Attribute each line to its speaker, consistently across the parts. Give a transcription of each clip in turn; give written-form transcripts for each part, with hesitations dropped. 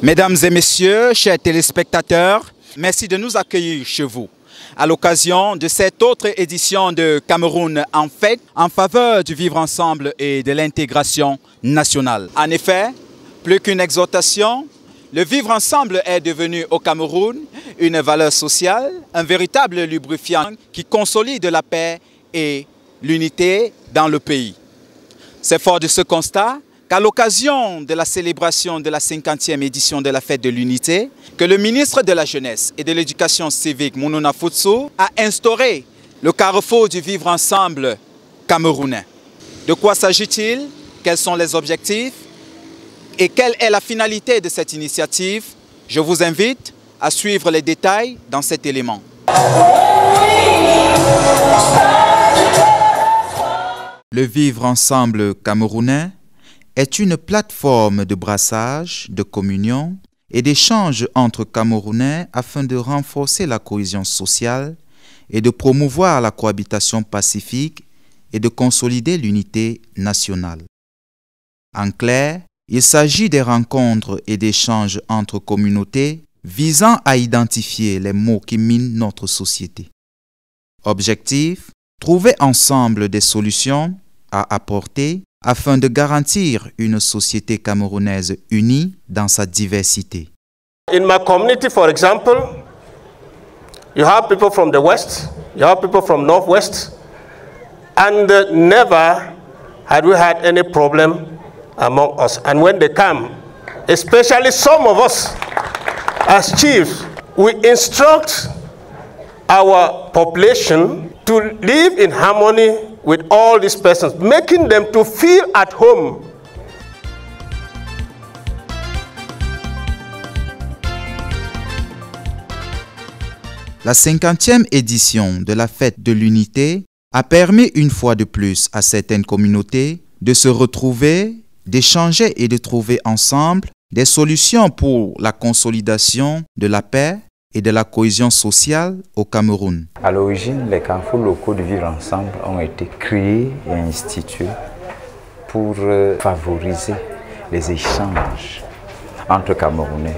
Speaker 1: Mesdames et messieurs, chers téléspectateurs, merci de nous accueillir chez vous à l'occasion de cette autre édition de Cameroun en fête en faveur du vivre ensemble et de l'intégration nationale. En effet, plus qu'une exhortation, le vivre ensemble est devenu au Cameroun une valeur sociale, un véritable lubrifiant qui consolide la paix et l'unité dans le pays. C'est fort de ce constat qu'à l'occasion de la célébration de la 50e édition de la Fête de l'Unité, que le ministre de la Jeunesse et de l'Éducation civique, Mounouna Futsu, a instauré le carrefour du vivre ensemble camerounais. De quoi s'agit-il? Quels sont les objectifs? Et quelle est la finalité de cette initiative? Je vous invite à suivre les détails dans cet élément. Le vivre ensemble camerounais est une plateforme de brassage, de communion et d'échange entre Camerounais afin de renforcer la cohésion sociale et de promouvoir la cohabitation pacifique et de consolider l'unité nationale. En clair, il s'agit des rencontres et d'échanges entre communautés visant à identifier les maux qui minent notre société. Objectif, trouver ensemble des solutions à apporter afin de garantir une société camerounaise unie dans sa diversité.
Speaker 2: In my community, for example, you have people from the west, you have people from northwest, and never had we had any problem among us. And when they come, especially some of us as chiefs, we instruct our population to live in harmony with all these persons, making them to feel at home.
Speaker 1: La 50e édition de la Fête de l'Unité a permis une fois de plus à certaines communautés de se retrouver, d'échanger et de trouver ensemble des solutions pour la consolidation de la paix et de la cohésion sociale au Cameroun.
Speaker 3: À l'origine, les carrefours locaux de vivre ensemble ont été créés et institués pour favoriser les échanges entre Camerounais,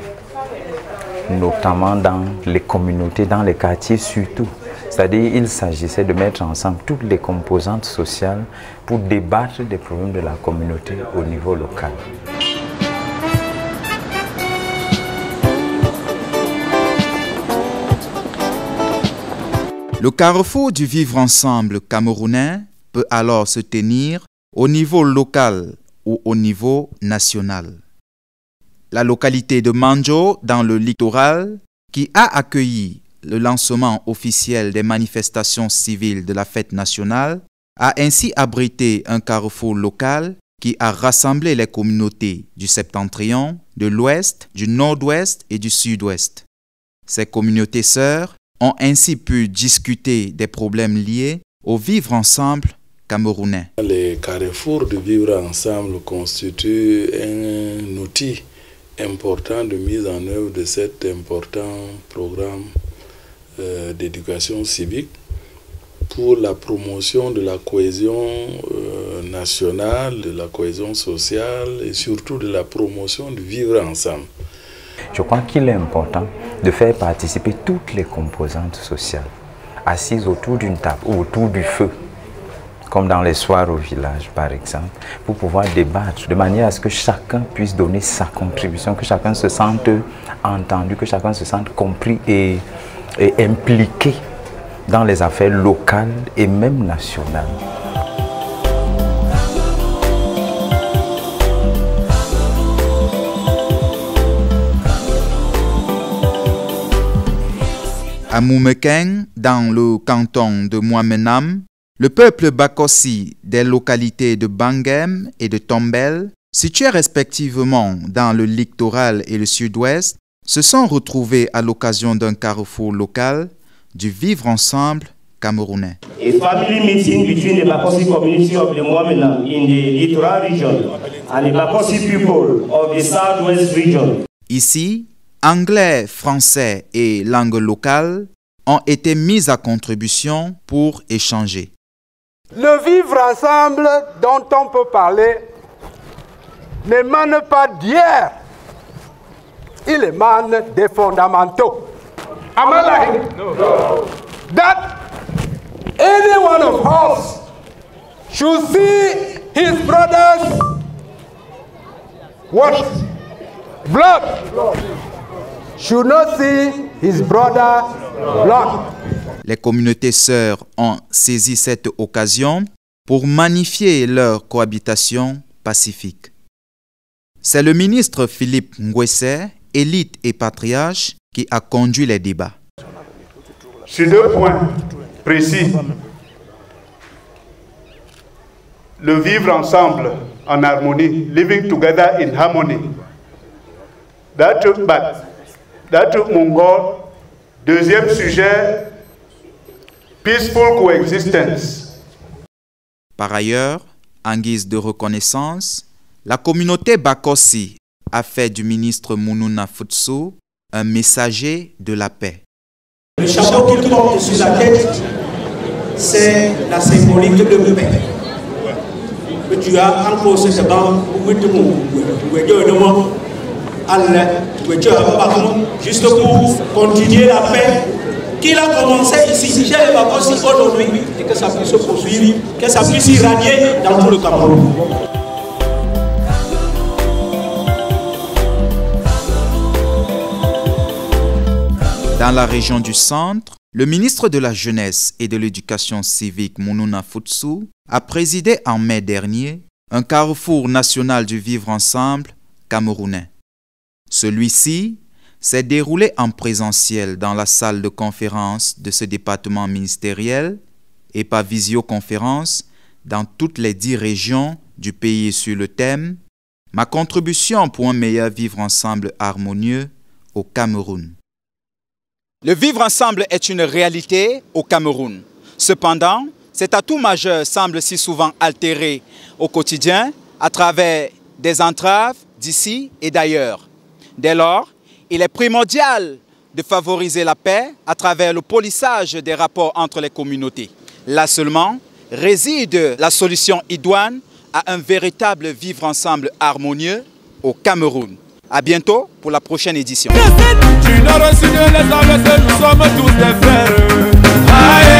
Speaker 3: notamment dans les communautés, dans les quartiers surtout. C'est-à-dire qu'il s'agissait de mettre ensemble toutes les composantes sociales pour débattre des problèmes de la communauté au niveau local.
Speaker 1: Le carrefour du vivre ensemble camerounais peut alors se tenir au niveau local ou au niveau national. La localité de Manjo, dans le littoral, qui a accueilli le lancement officiel des manifestations civiles de la fête nationale, a ainsi abrité un carrefour local qui a rassemblé les communautés du septentrion, de l'ouest, du nord-ouest et du sud-ouest. Ces communautés sœurs ont ainsi pu discuter des problèmes liés au vivre ensemble camerounais.
Speaker 4: Les carrefours de vivre ensemble constituent un outil important de mise en œuvre de cet important programme d'éducation civique pour la promotion de la cohésion nationale, de la cohésion sociale et surtout de la promotion du vivre ensemble.
Speaker 3: Je crois qu'il est important de faire participer toutes les composantes sociales, assises autour d'une table ou autour du feu, comme dans les soirs au village par exemple, pour pouvoir débattre de manière à ce que chacun puisse donner sa contribution, que chacun se sente entendu, que chacun se sente compris et impliqué dans les affaires locales et même nationales.
Speaker 1: À Moumekeng, dans le canton de Mouamenam, le peuple Bakossi des localités de Bangem et de Tombel, situés respectivement dans le littoral et le sud-ouest, se sont retrouvés à l'occasion d'un carrefour local du vivre ensemble camerounais.
Speaker 5: A family meeting between the Bakossi community of the Mouamenam in the littoral region and the Bakossi people of the southwest region.
Speaker 1: Ici, anglais, français et langue locale ont été mis à contribution pour échanger.
Speaker 6: Le vivre ensemble dont on peut parler n'émane pas d'hier. il émane des fondamentaux. Am I lying? No. That any one of us should see his brother's what? Blood. Should not see his brother's blood.
Speaker 1: Les communautés sœurs ont saisi cette occasion pour magnifier leur cohabitation pacifique. C'est le ministre Philippe Ngwese, élite et patriarche, qui a conduit les débats.
Speaker 7: Sur 2 points précis, le vivre ensemble en harmonie, living together in harmony. That Mongol. Deuxième sujet, peaceful coexistence.
Speaker 1: Par ailleurs, en guise de reconnaissance, la communauté Bakossi a fait du ministre Mununa Futsu un messager de la paix.
Speaker 8: Le chapeau qu'il porte sur la tête, c'est la symbolique de paix. Tu as encore ce banc juste pour continuer la paix qu'il a commencé ici. J'ai Bakossi aujourd'hui et que ça puisse se poursuivre, que ça puisse irradier dans tout le Cameroun.
Speaker 1: Dans la région du centre, le ministre de la Jeunesse et de l'Éducation civique Mununa Futsu a présidé en mai dernier un carrefour national du vivre ensemble camerounais. Celui-ci s'est déroulé en présentiel dans la salle de conférence de ce département ministériel et par visioconférence dans toutes les 10 régions du pays sur le thème « Ma contribution pour un meilleur vivre ensemble harmonieux au Cameroun ». Le vivre ensemble est une réalité au Cameroun. Cependant, cet atout majeur semble si souvent altéré au quotidien à travers des entraves d'ici et d'ailleurs. Dès lors, il est primordial de favoriser la paix à travers le polissage des rapports entre les communautés. Là seulement réside la solution idoine à un véritable vivre ensemble harmonieux au Cameroun. À bientôt pour la prochaine édition.
Speaker 9: Tu n'auras reçu de les nous sommes tous des frères.